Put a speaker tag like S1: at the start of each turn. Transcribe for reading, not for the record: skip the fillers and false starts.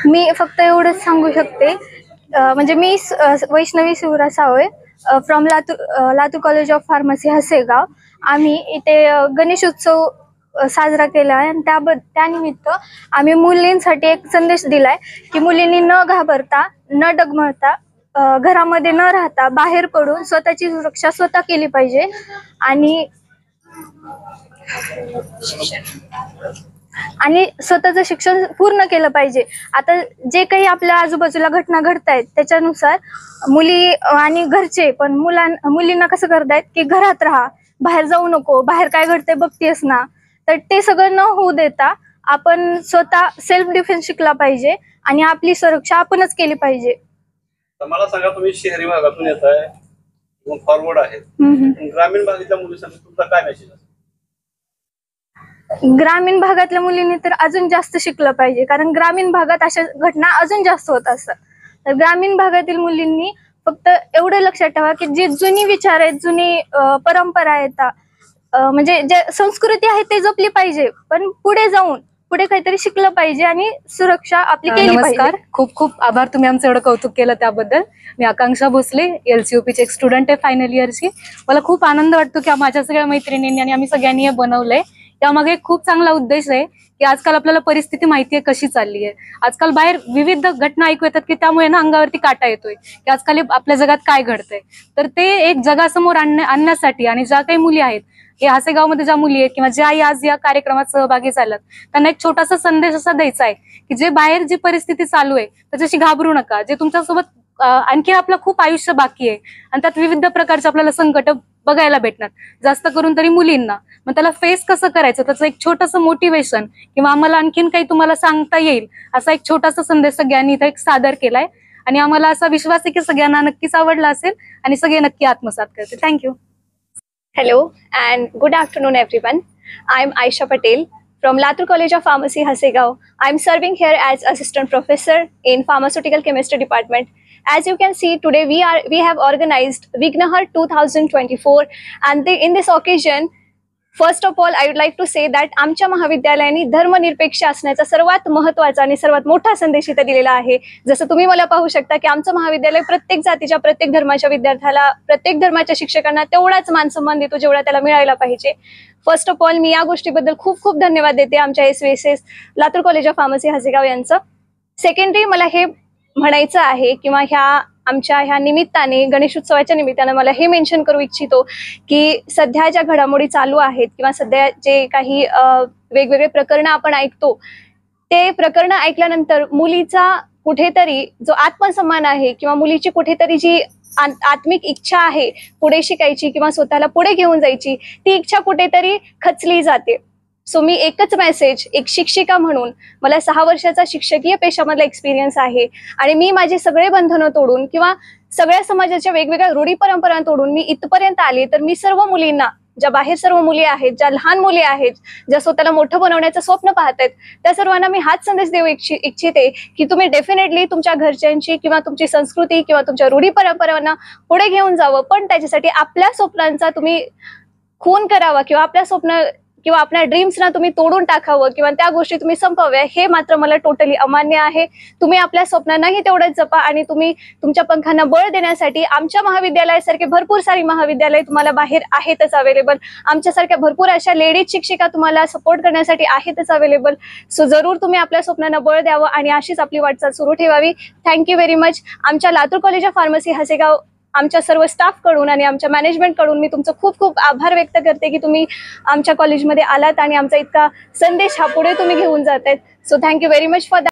S1: मी फक्त एवढंच सांगू शकते, म्हणजे मी Vaishnavi Shivraj Sawale from Latur college of pharmacy Hasegaon. आम्ही इथे गणेश उत्सव साजरा केला आहे आणि त्यानिमित्त आम्ही मुलींसाठी एक संदेश दिलाय की मुलींनी न घाबरता, न डगमळता, घरामध्ये न राहता बाहेर पडून स्वतःची सुरक्षा स्वतः केली पाहिजे आणि स्वतःचं शिक्षण पूर्ण केलं पाहिजे. आता जे काही आपल्या आजूबाजूला घटना घडतायत त्याच्यानुसार मुली आणि घरचे पण मुलींना कसं करतायत की घरात राहा, बाहेर जाऊ नको, बाहेर काय घडतंय बघतेस ना. तर ते सगळं न होऊ देता आपण स्वतः सेल्फ डिफेन्स शिकला पाहिजे आणि आपली सुरक्षा आपणच केली पाहिजे.
S2: मला सांगा, तुम्ही शहरी भागातून येत आहे, फॉरवर्ड आहे, ग्रामीण भागातल्या मुलींसाठी तुमचा काय मेसेज आहे?
S1: ग्रामीण भागातल्या मुलींनी तर अजून जास्त शिकलं पाहिजे, कारण ग्रामीण भागात अशा घटना अजून जास्त होत असतात. तर ग्रामीण भागातील मुलींनी फक्त एवढं लक्षात ठेवा की जी जुनी विचार आहेत, जुनी परंपरा आहेत, म्हणजे जे संस्कृती आहे ते जपली पाहिजे, पण पुढे जाऊन पुढे काहीतरी शिकलं पाहिजे आणि सुरक्षा आपली केली पाहिजे.
S3: नमस्कार, खूप खूप आभार, तुम्ही आमचं एवढं कौतुक केलं त्याबद्दल. मी आकांक्षा भोसले, LCOPची एक स्टुडंट आहे फायनल इयरची. मला खूप आनंद वाटतो की माझ्या सगळ्या मैत्रिणींनी आणि आम्ही सगळ्यांनी हे बनवलंय. त्यामागे एक खूप चांगला उद्देश आहे की आजकाल आपल्याला परिस्थिती माहिती आहे कशी चालली आहे. आजकाल बाहेर विविध घटना ऐकू येतात की त्यामुळे ना अंगावरती काटा येतोय की आजकाल आपल्या जगात काय घडतंय. तर ते एक जगासमोर आणण्यासाठी आणि ज्या काही मुली आहेत, हे हसेगावमध्ये ज्या मुली आहेत किंवा ज्या आज या कार्यक्रमात सहभागी झाल्यात, त्यांना एक छोटासा संदेश असा द्यायचा आहे की जे बाहेर जी परिस्थिती चालू आहे त्याच्याशी घाबरू नका. जे तुमच्यासोबत आणखी आपलं खूप आयुष्य बाकी आहे आणि त्यात विविध प्रकारचे आपल्याला संकट बघायला भेटणार, जास्त करून तरी मुलींना. मग त्याला फेस कसं करायचं त्याचं एक छोटंसं मोटिवेशन किंवा आम्हाला आणखीन काही तुम्हाला सांगता येईल असा एक छोटासा संदेश सगळ्यांनी इथे एक सादर केलाय आणि आम्हाला असा विश्वास आहे की सगळ्यांना नक्कीच आवडला असेल आणि सगळे नक्की आत्मसात करतील. Thank you.
S4: Hello and good afternoon everyone. I'm Aisha Patel from Latur College of Pharmacy Hasegaon. I'm serving here as assistant professor in pharmaceutical chemistry department. As you can see, today we have organized Vignahar 2024 and in this occasion, first of all I would like to say that आमच्या महाविद्यालयाने धर्मनिरपेक्ष असण्याचा सर्वात महत्त्वाचा आणि सर्वात मोठा संदेश इथे दिलेला आहे. जसं तुम्ही मला पाहू शकता की आमचं महाविद्यालय प्रत्येक जातीच्या, प्रत्येक धर्माच्या विद्यार्थ्याला, प्रत्येक धर्माच्या शिक्षकांना तेवढाच मानसन्मान देतो जेवढा त्याला मिळायला पाहिजे. फर्स्ट ऑफ ऑल मी या गोष्टीबद्दल खूप खूप धन्यवाद देते आमच्या SVSS Latur college of pharmacy Hasegaon यांचं. सेकंडरी मला हे म्हणायचं आहे किंवा आमच्या ह्या निमित्ताने, गणेशोत्सवाच्या निमित्ताने मला हे मेन्शन करू इच्छितो की सध्या ज्या घडामोडी चालू आहेत किंवा सध्या जे काही वेगवेगळे प्रकरणं आपण ऐकतो, ते प्रकरणं ऐकल्यानंतर मुलीचा कुठेतरी जो आत्मसन्मान आहे किंवा मुलीची कुठेतरी जी आत्मिक इच्छा आहे पुढे शिकायची किंवा स्वतःला पुढे घेऊन जायची, ती इच्छा कुठेतरी खचली जाते. सो मी एकच मेसेज, एक शिक्षिका म्हणून मला 6 वर्षाचा शिक्षकीय पेशामधला एक्सपिरियन्स आहे आणि मी माझे सगळे बंधनं तोडून किंवा सगळ्या समाजाच्या वेगवेगळ्या रूढी परंपरा तोडून मी इथपर्यंत आले. तर मी सर्व मुलींना, ज्या बाहेर सर्व मुली आहेत, ज्या लहान मुली आहेत, ज्या स्वतःला मोठं बनवण्याचं स्वप्न पाहत आहेत, त्या सर्वांना मी हाच संदेश देऊ इच्छिते की तुम्ही डेफिनेटली तुमच्या घरच्यांची किंवा तुमची संस्कृती किंवा तुमच्या रूढी परंपरांना पुढे घेऊन जावं, पण त्याच्यासाठी आपल्या स्वप्नांचा तुम्ही खून करावा किंवा आपल्या स्वप्न किंवा आपल्या ड्रीम्सना तुम्ही तोडून टाकावं किंवा त्या गोष्टी तुम्ही संपवाव्या, हे मात्र मला टोटली अमान्य आहे. तुम्ही आपल्या स्वप्नांनाही तेवढंच जपा आणि तुम्ही तुमच्या पंखांना बळ देण्यासाठी आमच्या महाविद्यालयासारखे भरपूर सारी महाविद्यालय तुम्हाला बाहेर आहेतच अवेलेबल. आमच्यासारख्या भरपूर अशा लेडीज शिक्षिका तुम्हाला सपोर्ट करण्यासाठी आहेतच अवेलेबल. सो जरूर तुम्ही आपल्या स्वप्नांना बळ द्यावं आणि अशीच आपली वाटचाल सुरू ठेवावी. Thank you very much. आमच्या Latur college of pharmacy Hasegaon आमच्या सर्व स्टाफ कडून आणि आमच्या मॅनेजमेंट कडून मी तुमचं खूप खूप आभार व्यक्त करते की तुम्ही आमच्या कॉलेजमध्ये आलात आणि आमचा इतका संदेश हा पुढे तुम्ही घेऊन जातायत. So thank you very much for